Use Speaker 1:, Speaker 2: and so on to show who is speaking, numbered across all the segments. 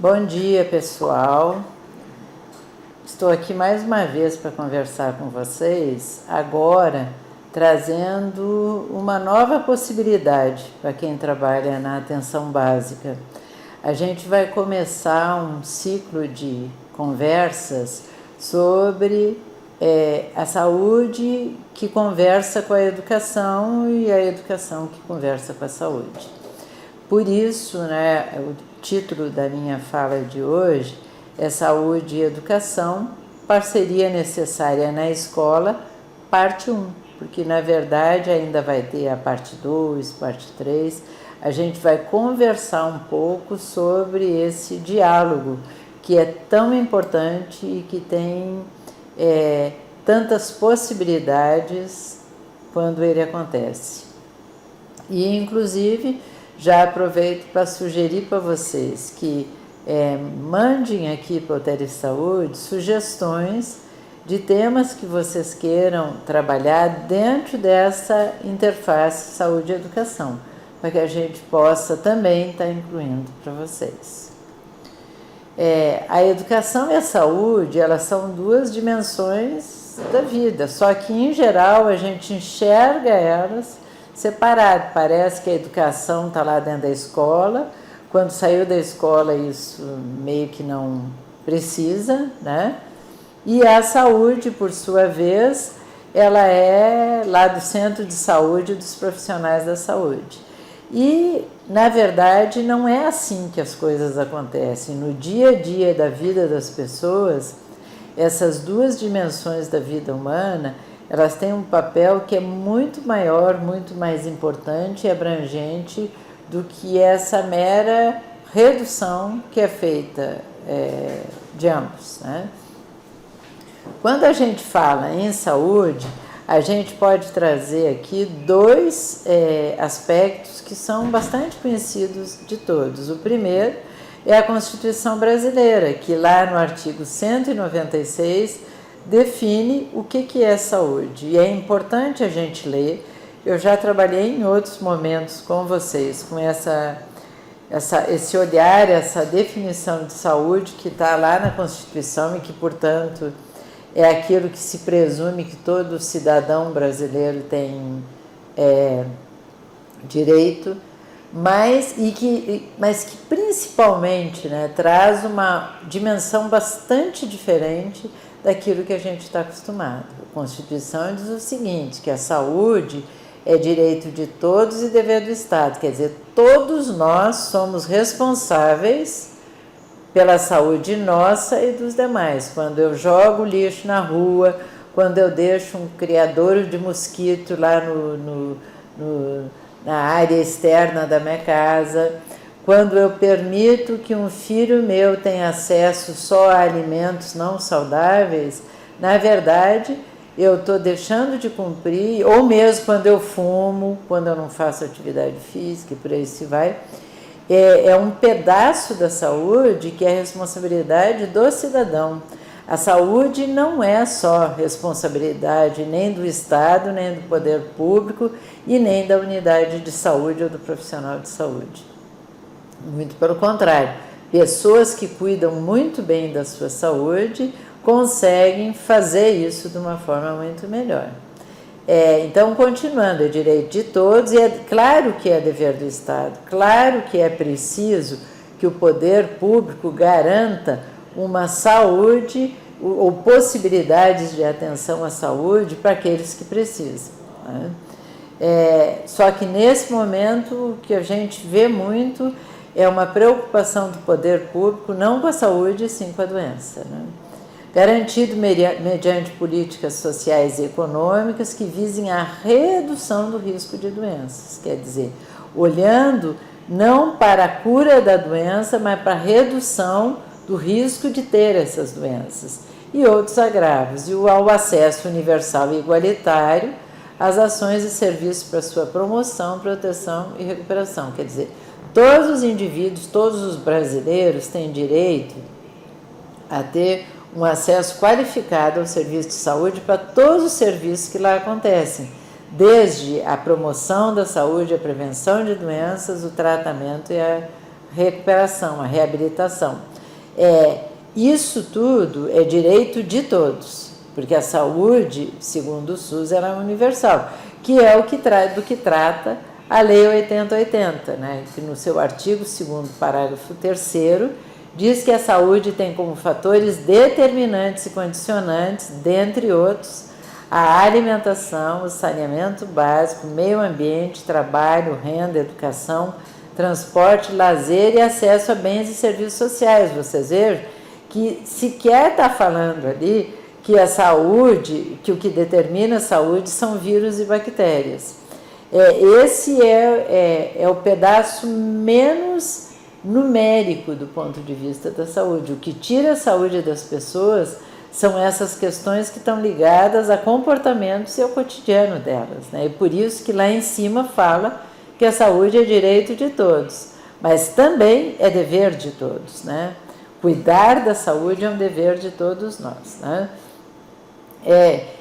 Speaker 1: Bom dia, pessoal. Estou aqui mais uma vez para conversar com vocês, agora trazendo uma nova possibilidade para quem trabalha na atenção básica. A gente vai começar um ciclo de conversas sobre a saúde que conversa com a educação e a educação que conversa com a saúde. Por isso, o título da minha fala de hoje é Saúde e Educação, parceria necessária na escola, parte 1, porque na verdade ainda vai ter a parte 2, parte 3. A gente vai conversar um pouco sobre esse diálogo que é tão importante e que tem tantas possibilidades quando ele acontece. E inclusive já aproveito para sugerir para vocês que mandem aqui para o Telesaúde sugestões de temas que vocês queiram trabalhar dentro dessa interface saúde e educação, para que a gente possa também estar incluindo para vocês. A educação e a saúde, elas são duas dimensões da vida, só que em geral a gente enxerga elas separado. Parece que a educação está lá dentro da escola, quando saiu da escola isso meio que não precisa, né? E a saúde, por sua vez, ela é lá do centro de saúde dos profissionais da saúde. E, na verdade, não é assim que as coisas acontecem. No dia a dia da vida das pessoas, essas duas dimensões da vida humana, elas têm um papel que é muito maior, muito mais importante e abrangente do que essa mera redução que é feita de ambos, né? Quando a gente fala em saúde, a gente pode trazer aqui dois aspectos que são bastante conhecidos de todos. O primeiro é a Constituição Brasileira, que lá no artigo 196 define o que é saúde. E é importante a gente ler. Eu já trabalhei em outros momentos com vocês, com esse olhar, essa definição de saúde que está lá na Constituição e que, portanto, é aquilo que se presume que todo cidadão brasileiro tem direito, mas que principalmente traz uma dimensão bastante diferente daquilo que a gente está acostumado. A Constituição diz o seguinte, que a saúde é direito de todos e dever do Estado, quer dizer, todos nós somos responsáveis pela saúde nossa e dos demais. Quando eu jogo lixo na rua, quando eu deixo um criadouro de mosquito lá na área externa da minha casa, quando eu permito que um filho meu tenha acesso só a alimentos não saudáveis, na verdade, eu estou deixando de cumprir, ou mesmo quando eu fumo, quando eu não faço atividade física, e por aí se vai, é um pedaço da saúde que é responsabilidade do cidadão. A saúde não é só responsabilidade nem do Estado, nem do poder público e nem da unidade de saúde ou do profissional de saúde. Muito pelo contrário, pessoas que cuidam muito bem da sua saúde conseguem fazer isso de uma forma muito melhor. Então, continuando, é direito de todos e é claro que é dever do Estado, claro que é preciso que o poder público garanta uma saúde ou possibilidades de atenção à saúde para aqueles que precisam, né? Só que nesse momento o que a gente vê muito é uma preocupação do poder público não com a saúde, sim com a doença, né? Garantido mediante políticas sociais e econômicas que visem a redução do risco de doenças, quer dizer, olhando não para a cura da doença, mas para a redução do risco de ter essas doenças e outros agravos, e ao acesso universal e igualitário às ações e serviços para sua promoção, proteção e recuperação, quer dizer, todos os indivíduos, todos os brasileiros têm direito a ter um acesso qualificado ao serviço de saúde para todos os serviços que lá acontecem, desde a promoção da saúde, a prevenção de doenças, o tratamento e a recuperação, a reabilitação. Isso tudo é direito de todos, porque a saúde, segundo o SUS, ela é universal, que é do que trata a Lei 8080, né? Que no seu artigo 2º, parágrafo 3º, diz que a saúde tem como fatores determinantes e condicionantes, dentre outros, a alimentação, o saneamento básico, meio ambiente, trabalho, renda, educação, transporte, lazer e acesso a bens e serviços sociais. Vocês vejam que sequer está falando ali que a saúde, que o que determina a saúde são vírus e bactérias. Esse é o pedaço menos numérico do ponto de vista da saúde. O que tira a saúde das pessoas são essas questões que estão ligadas a comportamentos e ao cotidiano delas, né? E por isso que lá em cima fala que a saúde é direito de todos, mas também é dever de todos, né? Cuidar da saúde é um dever de todos nós, né?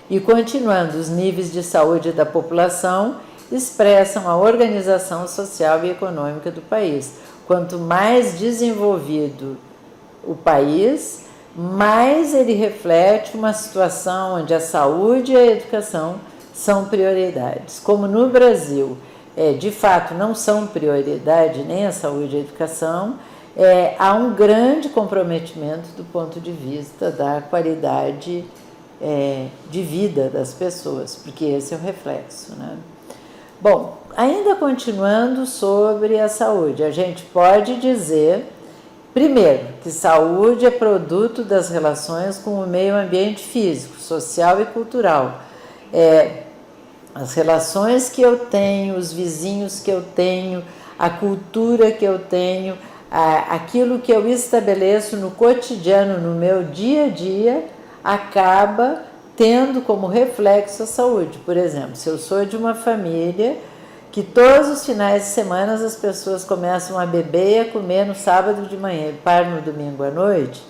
Speaker 1: E continuando, os níveis de saúde da população expressam a organização social e econômica do país. Quanto mais desenvolvido o país, mais ele reflete uma situação onde a saúde e a educação são prioridades. Como no Brasil, de fato, não são prioridade nem a saúde e a educação, há um grande comprometimento do ponto de vista da qualidade de vida das pessoas, porque esse é o reflexo, né? Bom, ainda continuando sobre a saúde, a gente pode dizer, primeiro, que saúde é produto das relações com o meio ambiente físico, social e cultural. As relações que eu tenho, os vizinhos que eu tenho, a cultura que eu tenho, aquilo que eu estabeleço no cotidiano, no meu dia a dia, acaba tendo como reflexo a saúde. Por exemplo, se eu sou de uma família que todos os finais de semana as pessoas começam a beber e a comer no sábado de manhã e param no domingo à noite,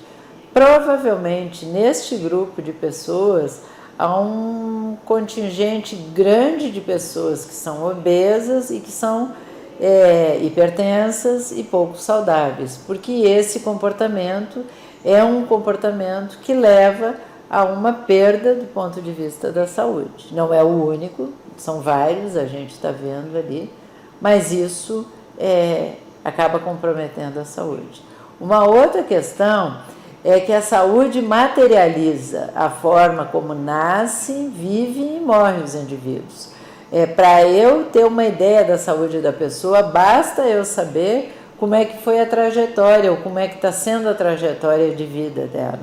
Speaker 1: provavelmente neste grupo de pessoas há um contingente grande de pessoas que são obesas e que são hipertensas e pouco saudáveis, porque esse comportamento é um comportamento que leva a uma perda do ponto de vista da saúde. Não é o único, são vários, a gente está vendo ali, mas isso acaba comprometendo a saúde. Uma outra questão é que a saúde materializa a forma como nascem, vivem e morrem os indivíduos. Para eu ter uma ideia da saúde da pessoa, basta eu saber como é que foi a trajetória, ou como é que está sendo a trajetória de vida dela.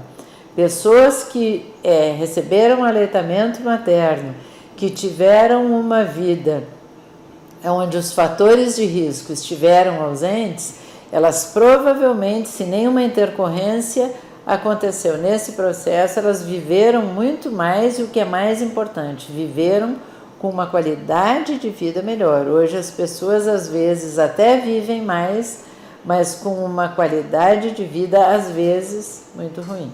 Speaker 1: Pessoas que receberam aleitamento materno, que tiveram uma vida onde os fatores de risco estiveram ausentes, elas provavelmente, se nenhuma intercorrência aconteceu nesse processo, elas viveram muito mais e o que é mais importante, viveram com uma qualidade de vida melhor. Hoje as pessoas às vezes até vivem mais, mas com uma qualidade de vida às vezes muito ruim.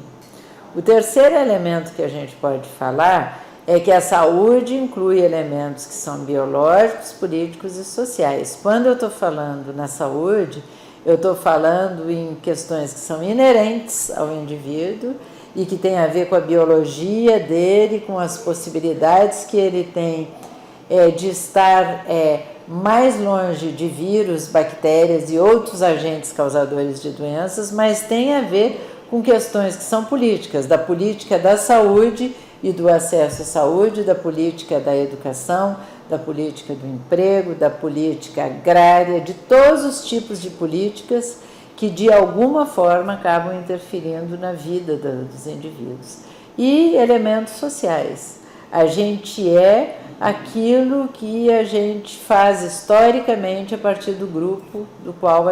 Speaker 1: O terceiro elemento que a gente pode falar é que a saúde inclui elementos que são biológicos, políticos e sociais. Quando eu estou falando na saúde, eu estou falando em questões que são inerentes ao indivíduo e que tem a ver com a biologia dele, com as possibilidades que ele tem de estar mais longe de vírus, bactérias e outros agentes causadores de doenças, mas tem a ver com questões que são políticas, da política da saúde e do acesso à saúde, da política da educação, da política do emprego, da política agrária, de todos os tipos de políticas que de alguma forma acabam interferindo na vida dos indivíduos. E elementos sociais. A gente é aquilo que a gente faz historicamente a partir do grupo do qual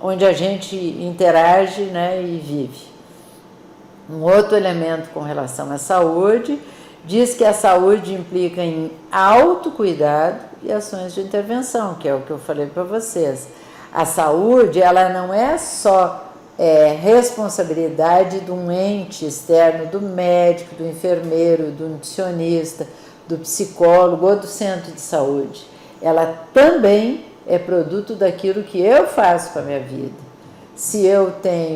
Speaker 1: onde a gente interage, né, e vive. Um outro elemento com relação à saúde diz que a saúde implica em autocuidado e ações de intervenção, que é o que eu falei para vocês. A saúde, ela não é só responsabilidade de um ente externo, do médico, do enfermeiro, do nutricionista, do psicólogo ou do centro de saúde. Ela também é produto daquilo que eu faço com a minha vida. se eu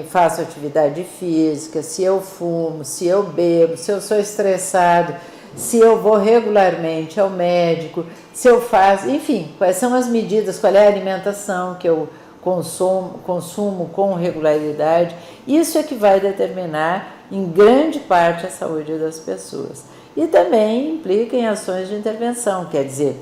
Speaker 1: faço atividade física, se eu fumo, se eu bebo, se eu sou estressado, se eu vou regularmente ao médico, se eu faço, enfim, quais são as medidas, qual é a alimentação que eu consumo com regularidade. Isso é que vai determinar em grande parte a saúde das pessoas. E também implica em ações de intervenção, quer dizer,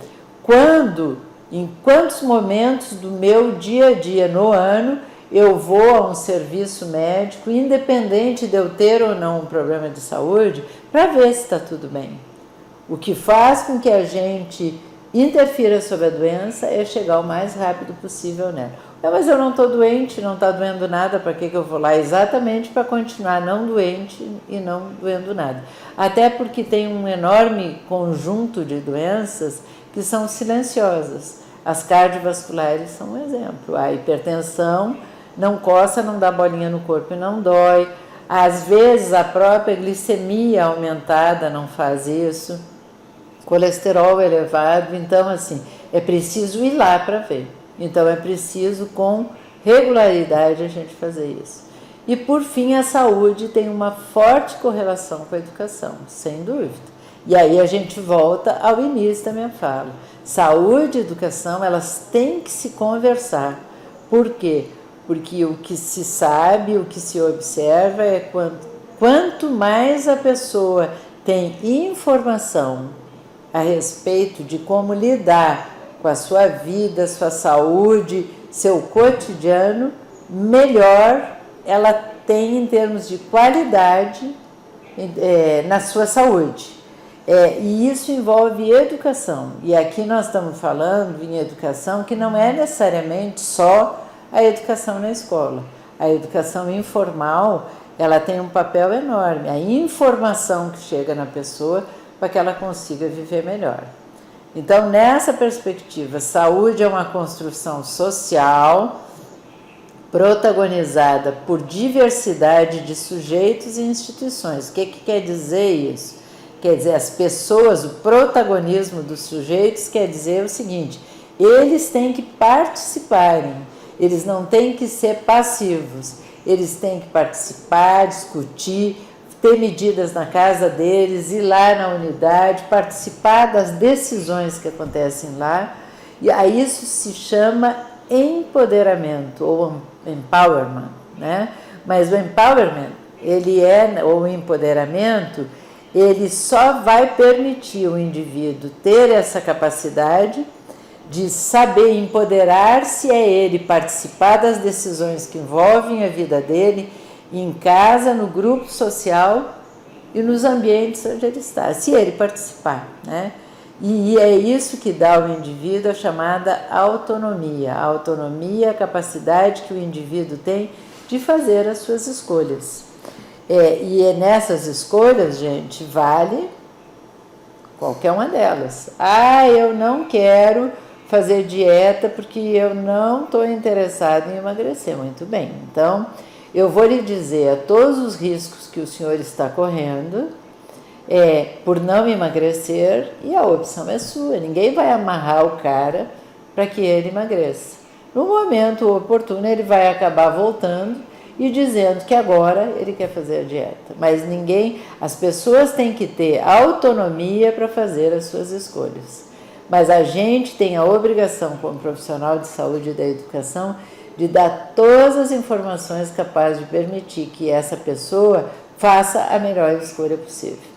Speaker 1: em quantos momentos do meu dia a dia no ano eu vou a um serviço médico, independente de eu ter ou não um problema de saúde, para ver se está tudo bem. O que faz com que a gente interfira sobre a doença é chegar o mais rápido possível nela. Mas eu não estou doente, não está doendo nada, para que eu vou lá? Exatamente para continuar não doente e não doendo nada. Até porque tem um enorme conjunto de doenças que são silenciosas. As cardiovasculares são um exemplo. A hipertensão não coça, não dá bolinha no corpo e não dói. Às vezes a própria glicemia aumentada não faz isso. Colesterol elevado, então assim, é preciso ir lá para ver. Então é preciso com regularidade a gente fazer isso. E por fim, a saúde tem uma forte correlação com a educação, sem dúvida. E aí a gente volta ao início da minha fala. Saúde e educação, elas têm que se conversar. Por quê? Porque o que se sabe, o que se observa é quanto mais a pessoa tem informação a respeito de como lidar com a sua vida, sua saúde, seu cotidiano, melhor ela tem em termos de qualidade na sua saúde. E isso envolve educação. E aqui nós estamos falando em educação que não é necessariamente só a educação na escola. A educação informal, ela tem um papel enorme. A informação que chega na pessoa para que ela consiga viver melhor. Então, nessa perspectiva, saúde é uma construção social protagonizada por diversidade de sujeitos e instituições. O que quer dizer isso? Quer dizer, as pessoas, o protagonismo dos sujeitos quer dizer o seguinte: eles têm que participarem, eles não têm que ser passivos, eles têm que participar, discutir, ter medidas na casa deles, ir lá na unidade, participar das decisões que acontecem lá. E aí isso se chama empoderamento ou empowerment, né? Mas o empowerment, ou o empoderamento, ele só vai permitir o indivíduo ter essa capacidade de saber empoderar-se, ele participar das decisões que envolvem a vida dele, em casa, no grupo social e nos ambientes onde ele está, se ele participar, né? E é isso que dá ao indivíduo a chamada autonomia. A autonomia é a capacidade que o indivíduo tem de fazer as suas escolhas. E nessas escolhas, gente, vale qualquer uma delas. Eu não quero fazer dieta porque eu não estou interessado em emagrecer. Muito bem, então eu vou lhe dizer a todos os riscos que o senhor está correndo por não emagrecer, e a opção é sua. Ninguém vai amarrar o cara para que ele emagreça. No momento oportuno, ele vai acabar voltando e dizendo que agora ele quer fazer a dieta. Mas as pessoas têm que ter autonomia para fazer as suas escolhas. Mas a gente tem a obrigação, como profissional de saúde e da educação, de dar todas as informações capazes de permitir que essa pessoa faça a melhor escolha possível.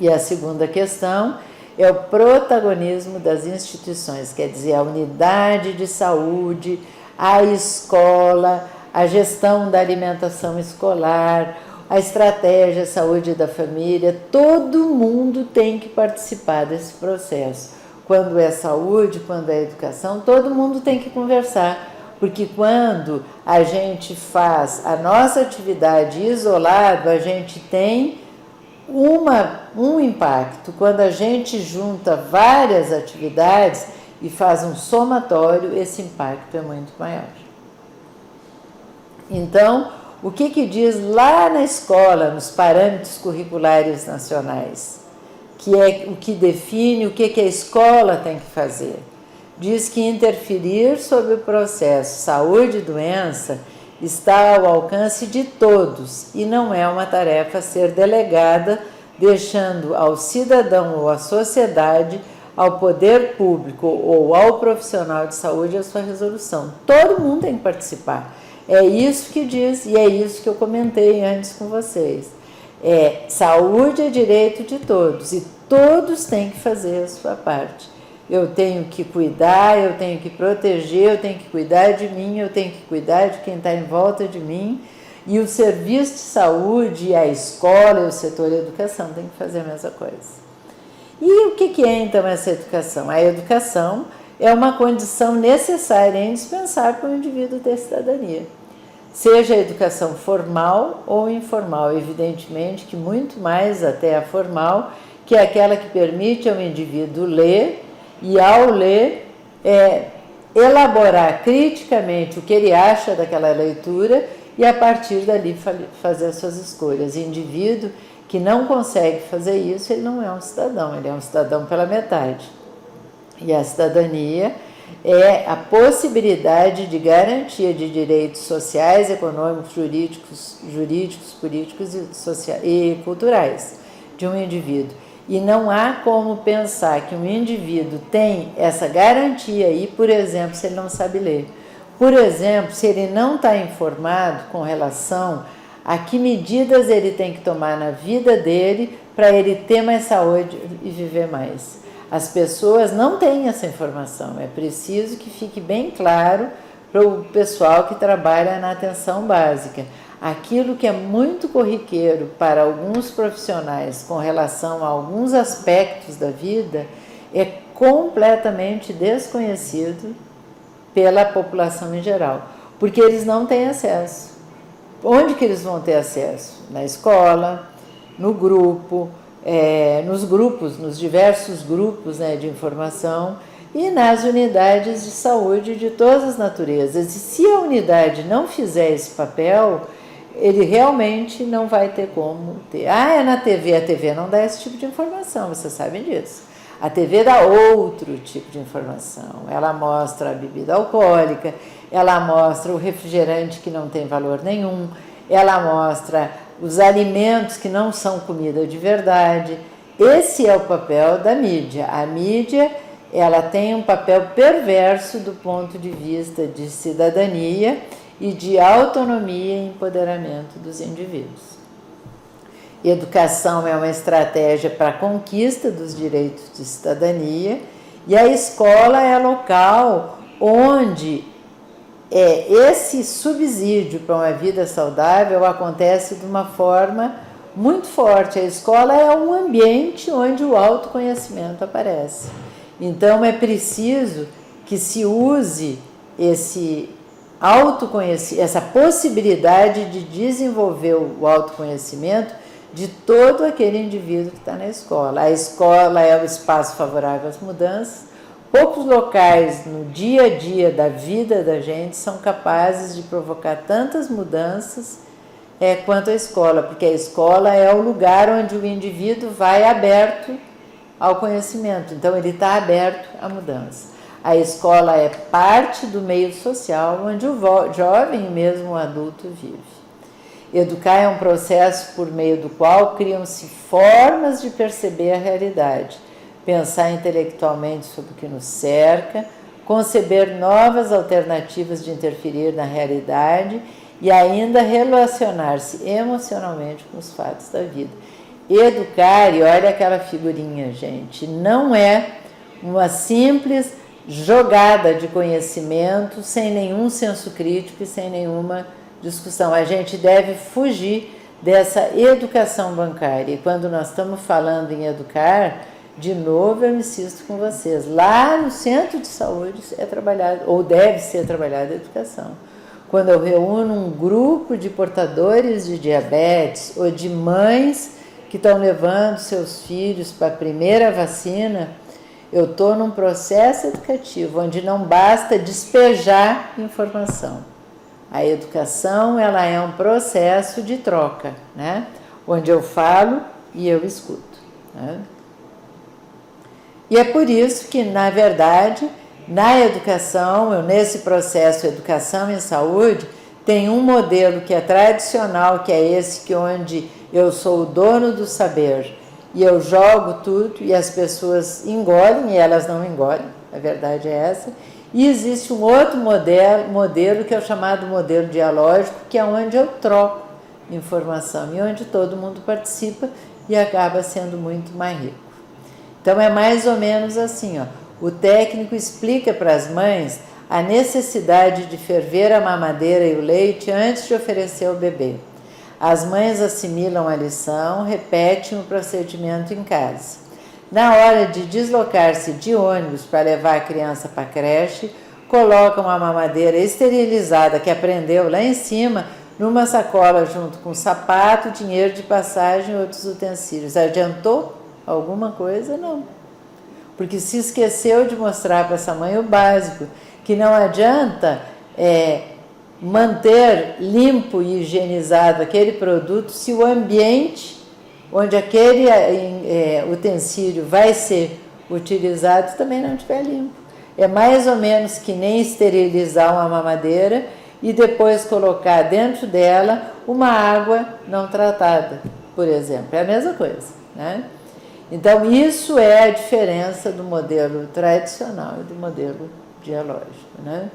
Speaker 1: E a segunda questão é o protagonismo das instituições, quer dizer, a unidade de saúde, a escola, a gestão da alimentação escolar, a estratégia de saúde da família. Todo mundo tem que participar desse processo. Quando é saúde, quando é educação, todo mundo tem que conversar. Porque quando a gente faz a nossa atividade isolado, a gente tem um impacto. Quando a gente junta várias atividades e faz um somatório, esse impacto é muito maior. Então, o que diz lá na escola, nos parâmetros curriculares nacionais, que é o que define o que a escola tem que fazer? Diz que interferir sobre o processo saúde e doença está ao alcance de todos e não é uma tarefa a ser delegada, deixando ao cidadão ou à sociedade, ao poder público ou ao profissional de saúde a sua resolução. Todo mundo tem que participar. É isso que diz e é isso que eu comentei antes com vocês. Saúde é direito de todos e todos têm que fazer a sua parte. Eu tenho que cuidar, eu tenho que proteger, eu tenho que cuidar de mim, eu tenho que cuidar de quem está em volta de mim. E o serviço de saúde, a escola e o setor de educação têm que fazer a mesma coisa. E o que é então essa educação? A educação é uma condição necessária e indispensável para o indivíduo ter cidadania. Seja a educação formal ou informal, evidentemente que muito mais até a formal, que é aquela que permite ao indivíduo ler e, ao ler, elaborar criticamente o que ele acha daquela leitura e, a partir dali, fazer as suas escolhas. O indivíduo que não consegue fazer isso, ele não é um cidadão, ele é um cidadão pela metade. E a cidadania é a possibilidade de garantia de direitos sociais, econômicos, jurídicos, políticos e culturais de um indivíduo. E não há como pensar que um indivíduo tem essa garantia aí, por exemplo, se ele não sabe ler. Por exemplo, se ele não está informado com relação a que medidas ele tem que tomar na vida dele para ele ter mais saúde e viver mais. As pessoas não têm essa informação, é preciso que fique bem claro para o pessoal que trabalha na atenção básica. Aquilo que é muito corriqueiro para alguns profissionais com relação a alguns aspectos da vida é completamente desconhecido pela população em geral, porque eles não têm acesso. Onde que eles vão ter acesso? Na escola, no grupo, nos diversos grupos, né, de informação e nas unidades de saúde de todas as naturezas. E se a unidade não fizer esse papel, ele realmente não vai ter como ter. É na TV, a TV não dá esse tipo de informação, vocês sabem disso. A TV dá outro tipo de informação, ela mostra a bebida alcoólica, ela mostra o refrigerante que não tem valor nenhum, ela mostra os alimentos que não são comida de verdade. Esse é o papel da mídia. A mídia, ela tem um papel perverso do ponto de vista de cidadania e de autonomia e empoderamento dos indivíduos. Educação é uma estratégia para a conquista dos direitos de cidadania e a escola é local onde esse subsídio para uma vida saudável acontece de uma forma muito forte. A escola é um ambiente onde o autoconhecimento aparece. Então é preciso que se use essa possibilidade de desenvolver o autoconhecimento de todo aquele indivíduo que está na escola. A escola é o espaço favorável às mudanças. Poucos locais no dia a dia da vida da gente são capazes de provocar tantas mudanças quanto a escola, porque a escola é o lugar onde o indivíduo vai aberto ao conhecimento, então ele está aberto à mudança. A escola é parte do meio social onde o jovem, mesmo o adulto, vive. Educar é um processo por meio do qual criam-se formas de perceber a realidade, pensar intelectualmente sobre o que nos cerca, conceber novas alternativas de interferir na realidade e ainda relacionar-se emocionalmente com os fatos da vida. Educar, e olha aquela figurinha, gente, não é uma simples jogada de conhecimento sem nenhum senso crítico e sem nenhuma discussão. A gente deve fugir dessa educação bancária. E quando nós estamos falando em educar, de novo eu insisto com vocês, lá no centro de saúde é trabalhado, ou deve ser trabalhada a educação. Quando eu reúno um grupo de portadores de diabetes ou de mães que estão levando seus filhos para a primeira vacina, eu estou num processo educativo onde não basta despejar informação. A educação, ela é um processo de troca, né? Onde eu falo e eu escuto, né? E é por isso que, na verdade, na educação, nesse processo Educação em Saúde, tem um modelo que é tradicional, que é esse que onde eu sou o dono do saber e eu jogo tudo e as pessoas engolem e elas não engolem, a verdade é essa. E existe um outro modelo que é o chamado modelo dialógico, que é onde eu troco informação e onde todo mundo participa e acaba sendo muito mais rico. Então é mais ou menos assim, ó. O técnico explica para as mães a necessidade de ferver a mamadeira e o leite antes de oferecer ao bebê. As mães assimilam a lição, repetem o procedimento em casa. Na hora de deslocar-se de ônibus para levar a criança para a creche, colocam a mamadeira esterilizada que aprendeu lá em cima numa sacola junto com sapato, dinheiro de passagem e outros utensílios. Adiantou alguma coisa? Não. Porque se esqueceu de mostrar para essa mãe o básico, que não adianta manter limpo e higienizado aquele produto se o ambiente onde aquele utensílio vai ser utilizado também não estiver limpo. É mais ou menos que nem esterilizar uma mamadeira e depois colocar dentro dela uma água não tratada, por exemplo. É a mesma coisa, né? Então, isso é a diferença do modelo tradicional e do modelo dialógico, né?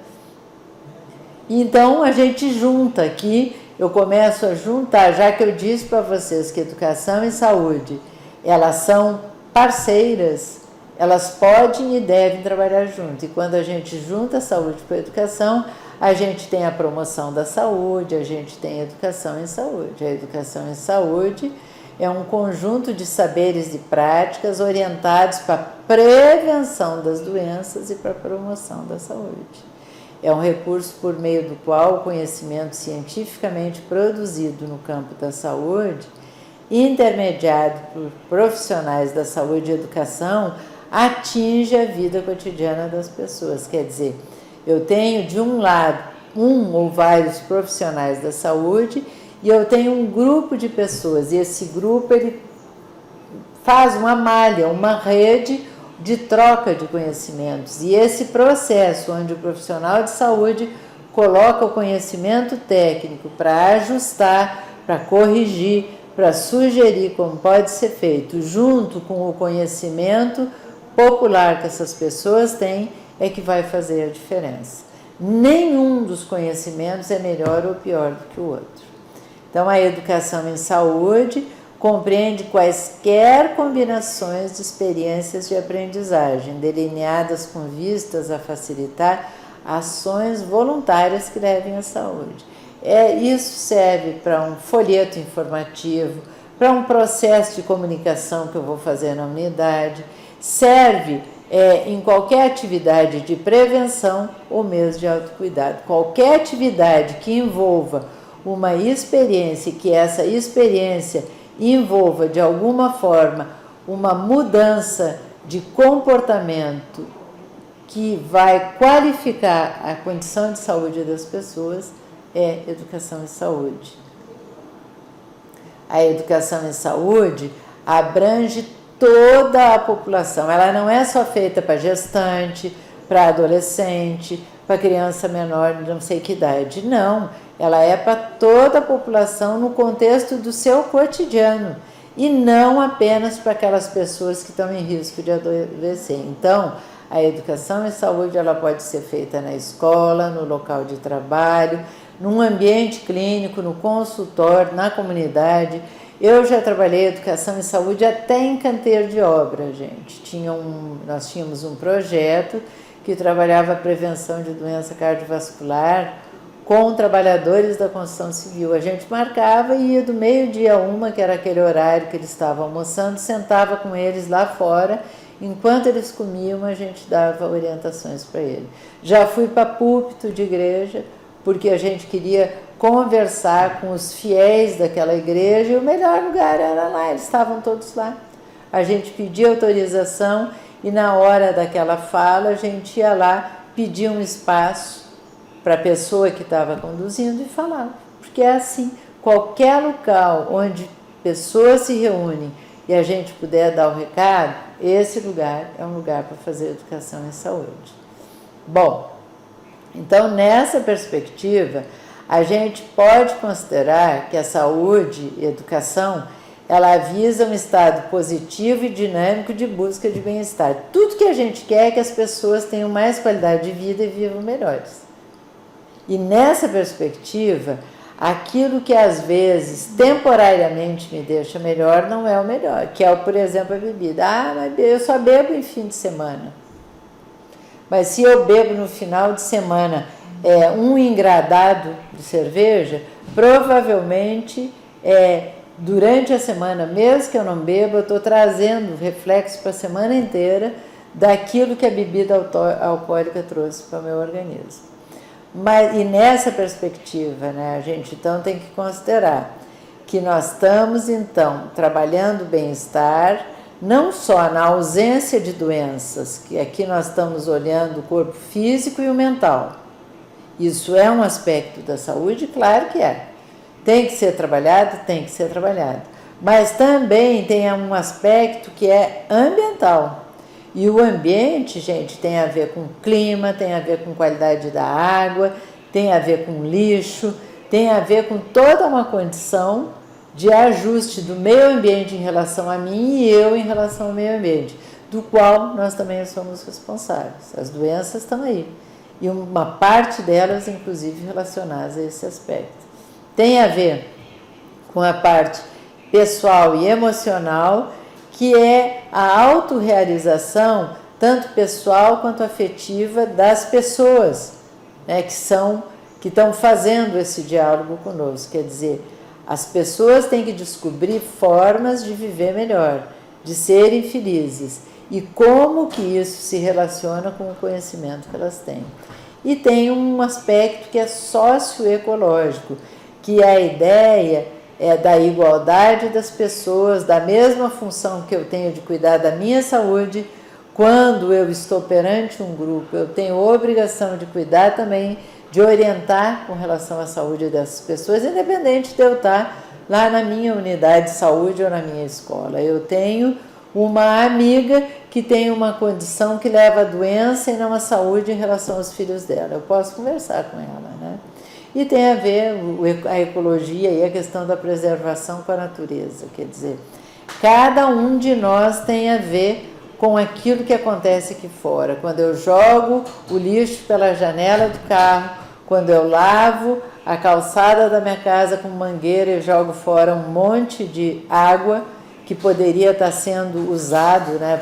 Speaker 1: Então, a gente junta aqui, eu começo a juntar, já que eu disse para vocês que educação e saúde, elas são parceiras, elas podem e devem trabalhar junto. E quando a gente junta a saúde com a educação, a gente tem a promoção da saúde, a gente tem a educação em saúde. A educação em saúde é um conjunto de saberes e práticas orientados para a prevenção das doenças e para a promoção da saúde. É um recurso por meio do qual o conhecimento cientificamente produzido no campo da saúde, intermediado por profissionais da saúde e educação, atinge a vida cotidiana das pessoas. Quer dizer, eu tenho de um lado um ou vários profissionais da saúde e eu tenho um grupo de pessoas, e esse grupo ele faz uma malha, uma rede de troca de conhecimentos. E esse processo onde o profissional de saúde coloca o conhecimento técnico para ajustar, para corrigir, para sugerir como pode ser feito, junto com o conhecimento popular que essas pessoas têm, é que vai fazer a diferença. Nenhum dos conhecimentos é melhor ou pior do que o outro. Então, a educação em saúde compreende quaisquer combinações de experiências de aprendizagem, delineadas com vistas a facilitar ações voluntárias que levem à saúde. Isso serve para um folheto informativo, para um processo de comunicação que eu vou fazer na unidade, serve em qualquer atividade de prevenção ou mesmo de autocuidado. Qualquer atividade que envolva uma experiência, que essa experiência envolva de alguma forma uma mudança de comportamento que vai qualificar a condição de saúde das pessoas, é educação em saúde. A educação em saúde abrange toda a população, ela não é só feita para gestante, para adolescente, para criança menor de não sei que idade, não. Ela é para toda a população no contexto do seu cotidiano e não apenas para aquelas pessoas que estão em risco de adoecer. Então, a educação em saúde ela pode ser feita na escola, no local de trabalho, num ambiente clínico, no consultório, na comunidade. Eu já trabalhei educação em saúde até em canteiro de obra, gente. Nós tínhamos um projeto que trabalhava a prevenção de doença cardiovascular com trabalhadores da construção civil. A gente marcava e ia do meio-dia a 1, que era aquele horário que eles estavam almoçando, sentava com eles lá fora, enquanto eles comiam a gente dava orientações para eles. Já fui para púlpito de igreja, porque a gente queria conversar com os fiéis daquela igreja e o melhor lugar era lá, eles estavam todos lá. A gente pedia autorização e na hora daquela fala a gente ia lá pedir um espaço para a pessoa que estava conduzindo e falava. Porque é assim, qualquer local onde pessoas se reúnem e a gente puder dar o recado, esse lugar é um lugar para fazer educação em saúde. Bom, então nessa perspectiva, A gente pode considerar que a saúde e a educação, ela visa um estado positivo e dinâmico de busca de bem-estar. Tudo que a gente quer é que as pessoas tenham mais qualidade de vida e vivam melhores. E nessa perspectiva, aquilo que às vezes temporariamente me deixa melhor não é o melhor, que é, por exemplo, a bebida. Mas eu só bebo em fim de semana. Mas se eu bebo no final de semana um engradado de cerveja, provavelmente durante a semana, mesmo que eu não beba, eu estou trazendo reflexo para a semana inteira daquilo que a bebida alcoólica trouxe para o meu organismo. E nessa perspectiva, né, a gente então tem que considerar que nós estamos então trabalhando o bem-estar, não só na ausência de doenças, que aqui nós estamos olhando o corpo físico e o mental. Isso é um aspecto da saúde? Claro que é. Tem que ser trabalhado? Tem que ser trabalhado. Mas também tem um aspecto que é ambiental. E o ambiente, gente, tem a ver com clima, tem a ver com qualidade da água, tem a ver com lixo, tem a ver com toda uma condição de ajuste do meio ambiente em relação a mim e eu em relação ao meio ambiente, do qual nós também somos responsáveis. As doenças estão aí. E uma parte delas, inclusive, relacionadas a esse aspecto. Tem a ver com a parte pessoal e emocional, que é a autorrealização, tanto pessoal quanto afetiva, das pessoas, né, que estão fazendo esse diálogo conosco. Quer dizer, as pessoas têm que descobrir formas de viver melhor, de serem felizes, e como que isso se relaciona com o conhecimento que elas têm. E tem um aspecto que é socioecológico, que é a ideia da igualdade das pessoas, da mesma função que eu tenho de cuidar da minha saúde. Quando eu estou perante um grupo, eu tenho obrigação de cuidar também, de orientar com relação à saúde dessas pessoas, independente de eu estar lá na minha unidade de saúde ou na minha escola. Eu tenho uma amiga que tem uma condição que leva a doença e não a saúde em relação aos filhos dela. Eu posso conversar com ela, né? E tem a ver a ecologia e a questão da preservação com a natureza. Quer dizer, cada um de nós tem a ver com aquilo que acontece aqui fora. Quando eu jogo o lixo pela janela do carro, quando eu lavo a calçada da minha casa com mangueira e jogo fora um monte de água que poderia estar sendo usado, né,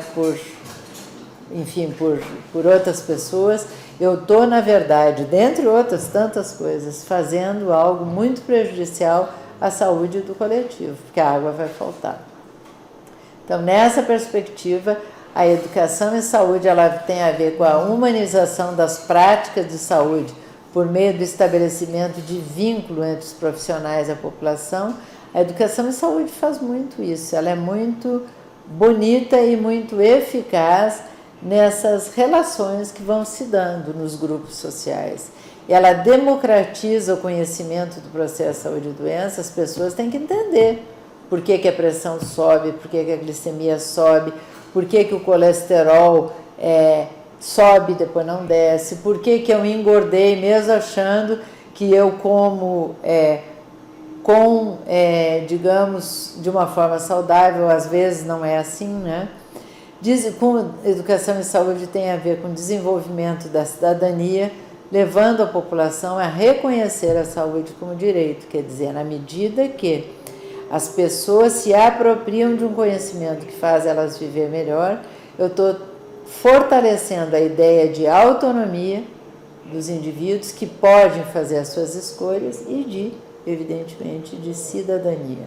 Speaker 1: por outras pessoas, eu estou, na verdade, dentre outras tantas coisas, fazendo algo muito prejudicial à saúde do coletivo, porque a água vai faltar. Então, nessa perspectiva, a educação em saúde ela tem a ver com a humanização das práticas de saúde por meio do estabelecimento de vínculo entre os profissionais e a população. A educação em saúde faz muito isso, ela é muito bonita e muito eficaz nessas relações que vão se dando nos grupos sociais. Ela democratiza o conhecimento do processo de saúde e doença. As pessoas têm que entender por que a pressão sobe, por que a glicemia sobe, por que o colesterol sobe e depois não desce, por que eu engordei mesmo achando que eu como digamos, de uma forma saudável. Às vezes não é assim, né? Com educação e saúde tem a ver com o desenvolvimento da cidadania, levando a população a reconhecer a saúde como direito, quer dizer, na medida que as pessoas se apropriam de um conhecimento que faz elas viver melhor, eu estou fortalecendo a ideia de autonomia dos indivíduos que podem fazer as suas escolhas e evidentemente, de cidadania.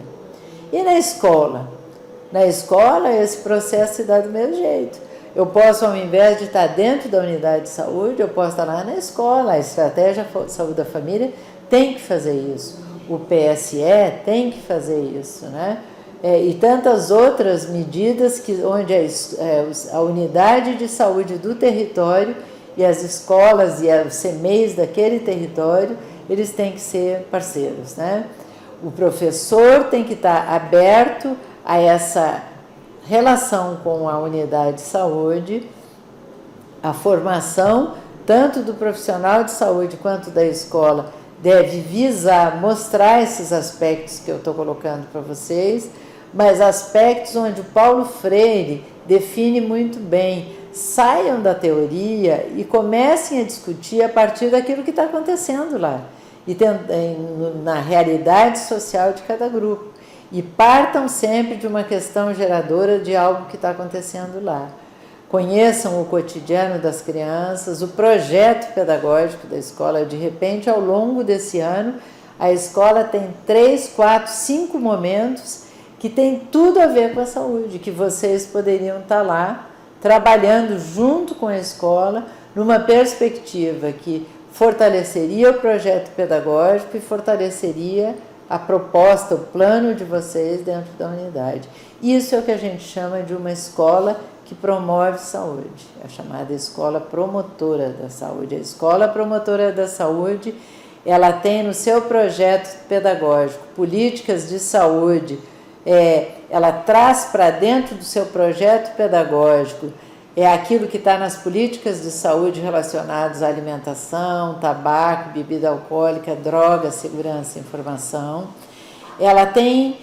Speaker 1: E na escola? Na escola, esse processo se dá do mesmo jeito. Eu posso, ao invés de estar dentro da unidade de saúde, eu posso estar lá na escola. A estratégia de saúde da família tem que fazer isso. O PSE tem que fazer isso, né? E tantas outras medidas onde a unidade de saúde do território e as escolas e os CMEs daquele território, eles têm que ser parceiros, né? O professor tem que estar aberto a essa relação com a unidade de saúde, a formação tanto do profissional de saúde quanto da escola deve visar mostrar esses aspectos que eu estou colocando para vocês, mas aspectos onde o Paulo Freire define muito bem. Saiam da teoria e comecem a discutir a partir daquilo que está acontecendo lá, e na realidade social de cada grupo. E partam sempre de uma questão geradora de algo que está acontecendo lá. Conheçam o cotidiano das crianças, o projeto pedagógico da escola. De repente, ao longo desse ano, a escola tem 3, 4, 5 momentos que tem tudo a ver com a saúde, que vocês poderiam estar lá trabalhando junto com a escola, numa perspectiva que fortaleceria o projeto pedagógico e fortaleceria a proposta, o plano de vocês dentro da unidade. Isso é o que a gente chama de uma escola que promove saúde, a chamada escola promotora da saúde. A escola promotora da saúde, ela tem no seu projeto pedagógico políticas de saúde, ela traz para dentro do seu projeto pedagógico aquilo que está nas políticas de saúde relacionadas à alimentação, tabaco, bebida alcoólica, droga, segurança e informação. Ela tem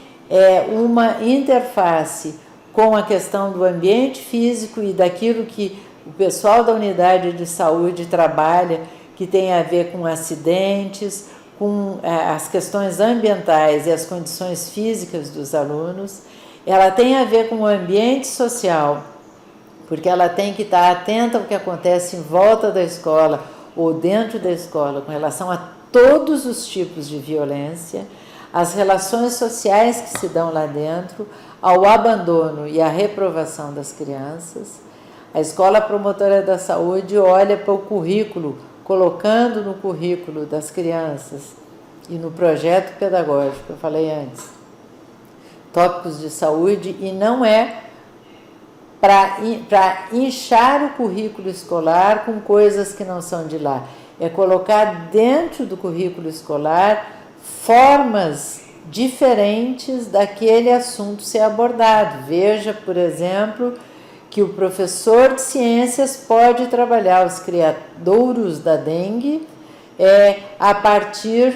Speaker 1: uma interface com a questão do ambiente físico e daquilo que o pessoal da unidade de saúde trabalha, que tem a ver com acidentes, com as questões ambientais e as condições físicas dos alunos. Ela tem a ver com o ambiente social, porque ela tem que estar atenta ao que acontece em volta da escola ou dentro da escola com relação a todos os tipos de violência, as relações sociais que se dão lá dentro, ao abandono e à reprovação das crianças. A escola promotora da saúde olha para o currículo, colocando no currículo das crianças e no projeto pedagógico, eu falei antes, tópicos de saúde, e não é para inchar o currículo escolar com coisas que não são de lá. É colocar dentro do currículo escolar formas diferentes daquele assunto ser abordado. Veja, por exemplo, que o professor de ciências pode trabalhar os criadouros da dengue a partir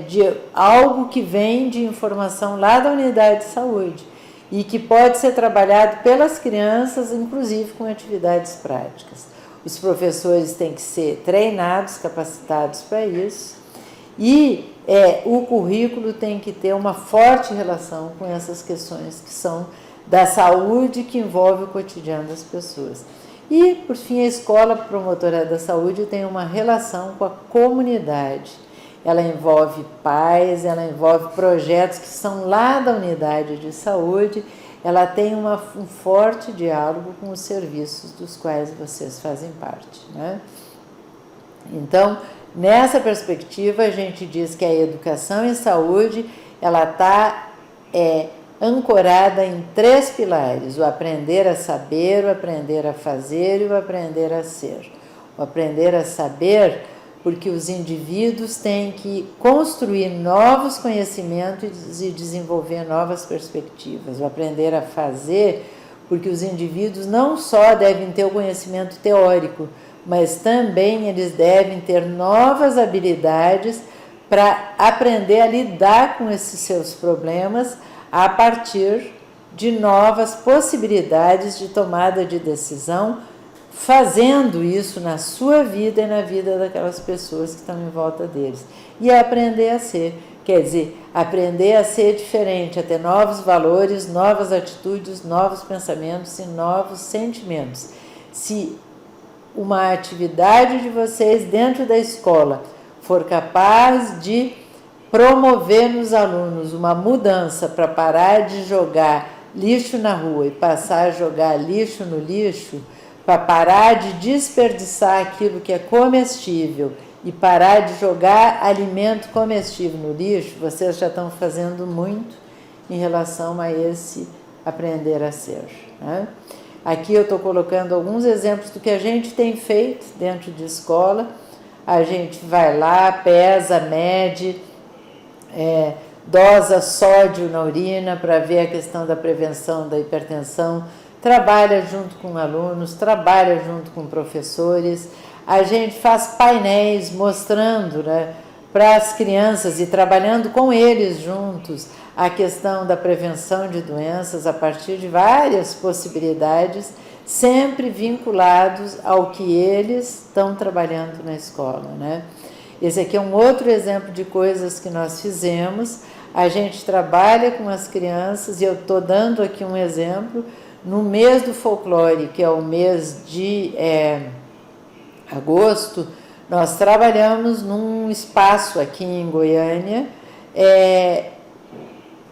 Speaker 1: de algo que vem de informação lá da unidade de saúde e que pode ser trabalhado pelas crianças, inclusive com atividades práticas. Os professores têm que ser treinados, capacitados para isso, e o currículo tem que ter uma forte relação com essas questões que são da saúde, que envolve o cotidiano das pessoas. E, por fim, a escola promotora da saúde tem uma relação com a comunidade. Ela envolve pais, ela envolve projetos que são lá da unidade de saúde, ela tem um forte diálogo com os serviços dos quais vocês fazem parte, né? Então, nessa perspectiva, a gente diz que a educação em saúde, ela está ancorada em 3 pilares: o aprender a saber, o aprender a fazer e o aprender a ser. O aprender a saber, porque os indivíduos têm que construir novos conhecimentos e desenvolver novas perspectivas. O aprender a fazer, porque os indivíduos não só devem ter o conhecimento teórico, mas também eles devem ter novas habilidades para aprender a lidar com esses seus problemas a partir de novas possibilidades de tomada de decisão, fazendo isso na sua vida e na vida daquelas pessoas que estão em volta deles. E aprender a ser, quer dizer, aprender a ser diferente, a ter novos valores, novas atitudes, novos pensamentos e novos sentimentos. Se uma atividade de vocês dentro da escola for capaz de promover nos alunos uma mudança para parar de jogar lixo na rua e passar a jogar lixo no lixo, para parar de desperdiçar aquilo que é comestível e parar de jogar alimento comestível no lixo, vocês já estão fazendo muito em relação a esse aprender a ser, né? Aqui eu estou colocando alguns exemplos do que a gente tem feito dentro de escola. A gente vai lá, pesa, mede, dosa sódio na urina para ver a questão da prevenção da hipertensão, trabalha junto com alunos, trabalha junto com professores, a gente faz painéis mostrando, né, para as crianças e trabalhando com eles juntos a questão da prevenção de doenças a partir de várias possibilidades, sempre vinculados ao que eles estão trabalhando na escola, né? Esse aqui é um outro exemplo de coisas que nós fizemos. A gente trabalha com as crianças, e eu estou dando aqui um exemplo, no mês do folclore, que é o mês de agosto, nós trabalhamos num espaço aqui em Goiânia,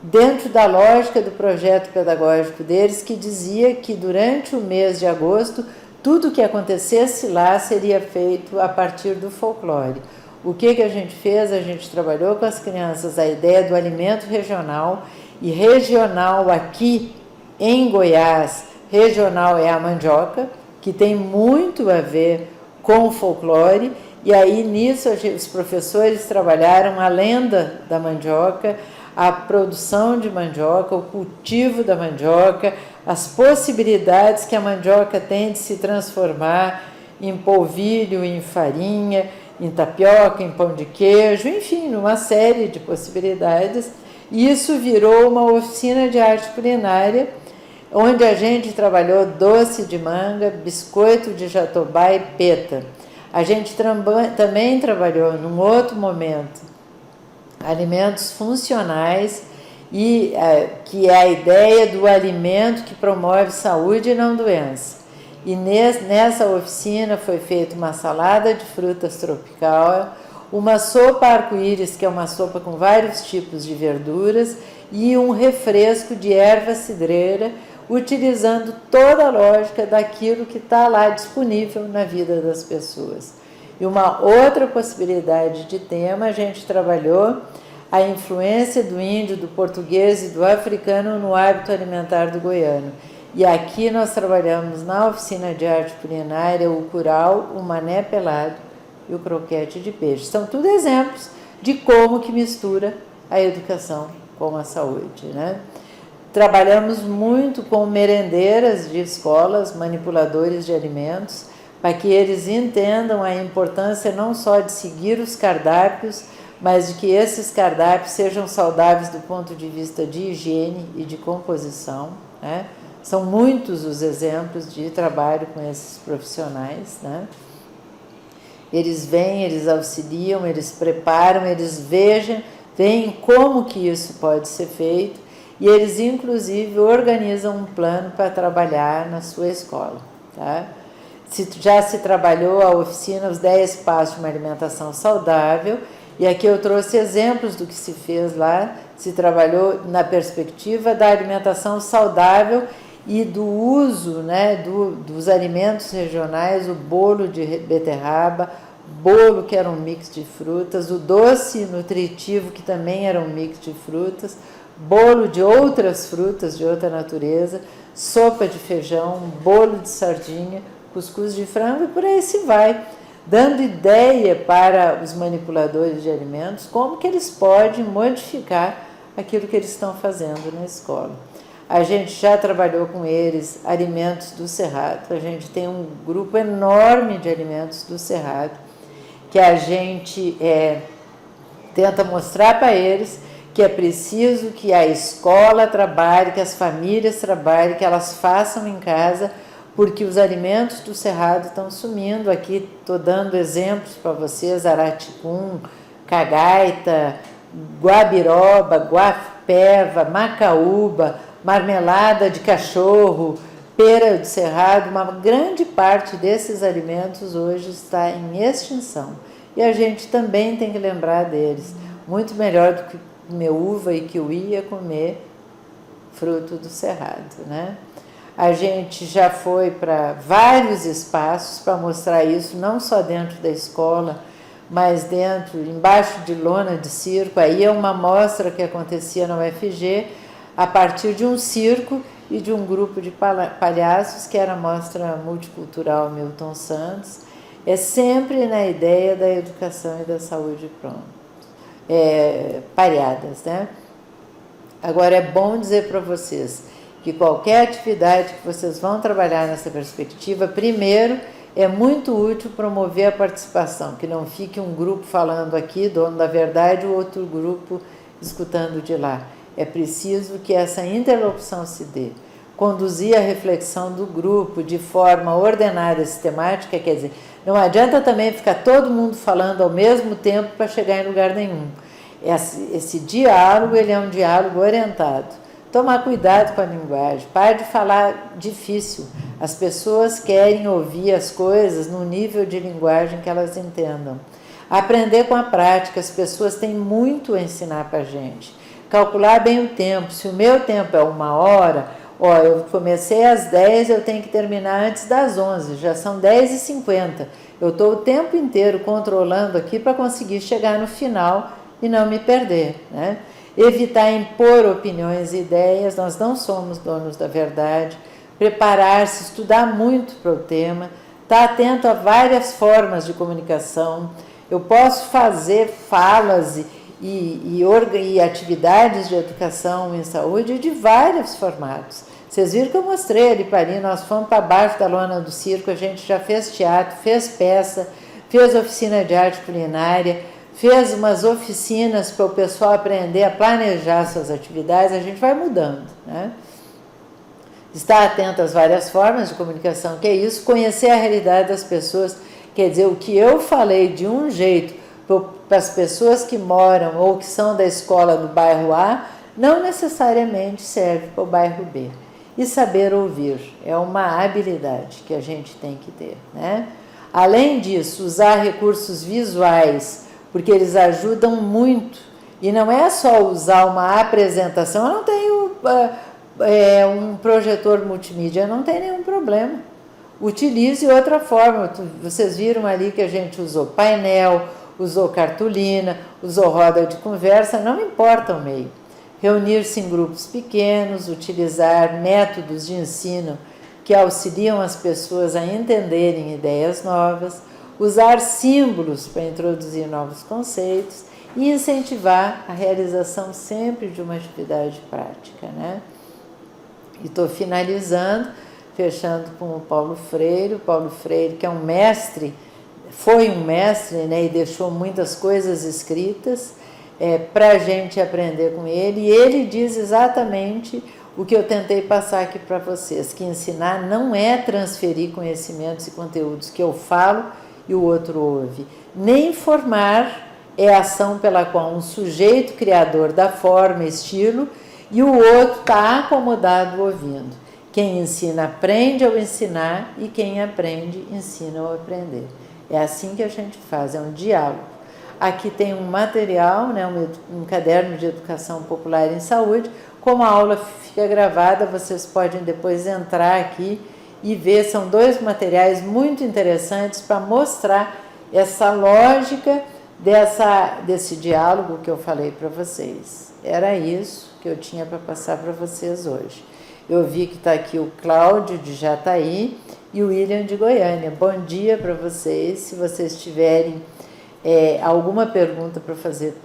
Speaker 1: dentro da lógica do projeto pedagógico deles, que dizia que durante o mês de agosto, tudo que acontecesse lá seria feito a partir do folclore. O que a gente fez? A gente trabalhou com as crianças a ideia do alimento regional, e regional aqui em Goiás, regional é a mandioca, que tem muito a ver com o folclore, e aí nisso os professores trabalharam a lenda da mandioca, a produção de mandioca, o cultivo da mandioca, as possibilidades que a mandioca tem de se transformar em polvilho, em farinha, em tapioca, em pão de queijo, enfim, numa série de possibilidades. Isso virou uma oficina de arte culinária, onde a gente trabalhou doce de manga, biscoito de jatobá e peta. A gente também trabalhou, num outro momento, alimentos funcionais, e que é a ideia do alimento que promove saúde e não doença. E nessa oficina foi feita uma salada de frutas tropical, uma sopa arco-íris, que é uma sopa com vários tipos de verduras, e um refresco de erva cidreira, utilizando toda a lógica daquilo que está lá disponível na vida das pessoas. E uma outra possibilidade de tema, a gente trabalhou a influência do índio, do português e do africano no hábito alimentar do goiano. E aqui nós trabalhamos na oficina de arte culinária o curau, o mané pelado e o croquete de peixe. São tudo exemplos de como que mistura a educação com a saúde, né? Trabalhamos muito com merendeiras de escolas, manipuladores de alimentos, para que eles entendam a importância não só de seguir os cardápios, mas de que esses cardápios sejam saudáveis do ponto de vista de higiene e de composição, né? São muitos os exemplos de trabalho com esses profissionais, né? Eles vêm, eles auxiliam, eles preparam, eles veem como que isso pode ser feito, e eles inclusive organizam um plano para trabalhar na sua escola, tá? Já se trabalhou a oficina Os 10 Passos de uma Alimentação Saudável, e aqui eu trouxe exemplos do que se fez lá. Se trabalhou na perspectiva da alimentação saudável e do uso, né, dos alimentos regionais, o bolo de beterraba, bolo que era um mix de frutas, o doce nutritivo que também era um mix de frutas, bolo de outras frutas de outra natureza, sopa de feijão, bolo de sardinha, cuscuz de frango, e por aí se vai, dando ideia para os manipuladores de alimentos como que eles podem modificar aquilo que eles estão fazendo na escola. A gente já trabalhou com eles alimentos do Cerrado, a gente tem um grupo enorme de alimentos do Cerrado, que a gente tenta mostrar para eles que é preciso que a escola trabalhe, que as famílias trabalhem, que elas façam em casa, porque os alimentos do Cerrado estão sumindo. Aqui estou dando exemplos para vocês: araticum, cagaita, guabiroba, guapeva, macaúba, marmelada de cachorro, pera do Cerrado. Uma grande parte desses alimentos hoje está em extinção, e a gente também tem que lembrar deles. Muito melhor do que comer uva e kiwi é comer fruto do Cerrado, né? A gente já foi para vários espaços para mostrar isso, não só dentro da escola, mas dentro, embaixo de lona de circo. Aí é uma mostra que acontecia na UFG, a partir de um circo e de um grupo de palhaços, que era a Mostra Multicultural Milton Santos. É sempre na ideia da educação e da saúde pareadas, né? Agora, é bom dizer para vocês que qualquer atividade que vocês vão trabalhar nessa perspectiva, primeiro é muito útil promover a participação, que não fique um grupo falando aqui, dono da verdade, o outro grupo escutando de lá. É preciso que essa interlocução se dê. Conduzir a reflexão do grupo de forma ordenada e sistemática, quer dizer, não adianta também ficar todo mundo falando ao mesmo tempo para chegar em lugar nenhum. Esse diálogo, ele é um diálogo orientado. Tomar cuidado com a linguagem, pare de falar difícil. As pessoas querem ouvir as coisas no nível de linguagem que elas entendam. Aprender com a prática, as pessoas têm muito a ensinar para a gente. Calcular bem o tempo, se o meu tempo é 1 hora, eu comecei às 10, eu tenho que terminar antes das 11, já são 10h50. Eu estou o tempo inteiro controlando aqui para conseguir chegar no final e não me perder, né? Evitar impor opiniões e ideias, nós não somos donos da verdade. Preparar-se, estudar muito para o tema, estar atento a várias formas de comunicação. Eu posso fazer falas e atividades de educação em saúde de vários formatos. Vocês viram que eu mostrei ali para ali, nós fomos para baixo da lona do circo, a gente já fez teatro, fez peça, fez oficina de arte culinária, fez umas oficinas para o pessoal aprender a planejar suas atividades, a gente vai mudando, né? Estar atento às várias formas de comunicação, que é isso, conhecer a realidade das pessoas, quer dizer, o que eu falei de um jeito para as pessoas que moram ou que são da escola do bairro A, não necessariamente serve para o bairro B. E saber ouvir é uma habilidade que a gente tem que ter, né? Além disso, usar recursos visuais, porque eles ajudam muito. E não é só usar uma apresentação, eu não tenho um projetor multimídia, não tem nenhum problema. Utilize outra forma. Vocês viram ali que a gente usou painel, usou cartolina, usou roda de conversa, não importa o meio. Reunir-se em grupos pequenos, utilizar métodos de ensino que auxiliam as pessoas a entenderem ideias novas, usar símbolos para introduzir novos conceitos e incentivar a realização sempre de uma atividade prática, né? E estou finalizando, fechando com o Paulo Freire, que é um mestre, foi um mestre, né, e deixou muitas coisas escritas para a gente aprender com ele, e ele diz exatamente o que eu tentei passar aqui para vocês, que ensinar não é transferir conhecimentos e conteúdos que eu falo e o outro ouve. Nem formar é a ação pela qual um sujeito criador dá forma, estilo, e o outro está acomodado ouvindo. Quem ensina aprende ao ensinar e quem aprende ensina ao aprender. É assim que a gente faz, é um diálogo. Aqui tem um material, né, um caderno de educação popular em saúde. Como a aula fica gravada, vocês podem depois entrar aqui e ver, são 2 materiais muito interessantes para mostrar essa lógica desse diálogo que eu falei para vocês. Era isso que eu tinha para passar para vocês hoje. Eu vi que está aqui o Cláudio de Jataí e o William de Goiânia. Bom dia para vocês. Se vocês tiverem alguma pergunta para fazer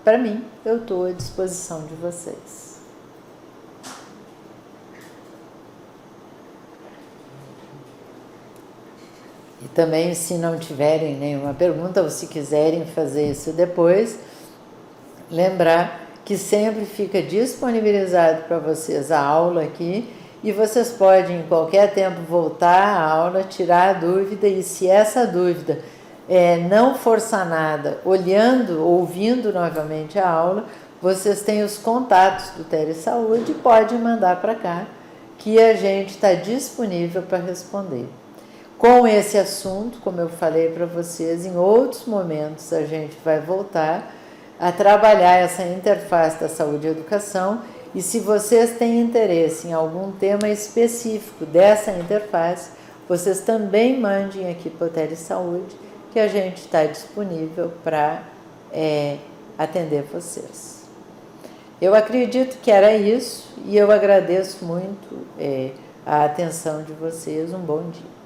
Speaker 1: para mim, eu estou à disposição de vocês. E também, se não tiverem nenhuma pergunta, ou se quiserem fazer isso depois, lembrar que sempre fica disponibilizado para vocês a aula aqui, e vocês podem em qualquer tempo voltar à aula, tirar a dúvida, e se essa dúvida não for sanada, olhando, ouvindo novamente a aula, vocês têm os contatos do Telesaúde e podem mandar para cá, que a gente está disponível para responder. Com esse assunto, como eu falei para vocês, em outros momentos a gente vai voltar a trabalhar essa interface da saúde e educação, e se vocês têm interesse em algum tema específico dessa interface, vocês também mandem aqui para o Telesaúde, que a gente está disponível para atender vocês. Eu acredito que era isso, e eu agradeço muito a atenção de vocês. Um bom dia.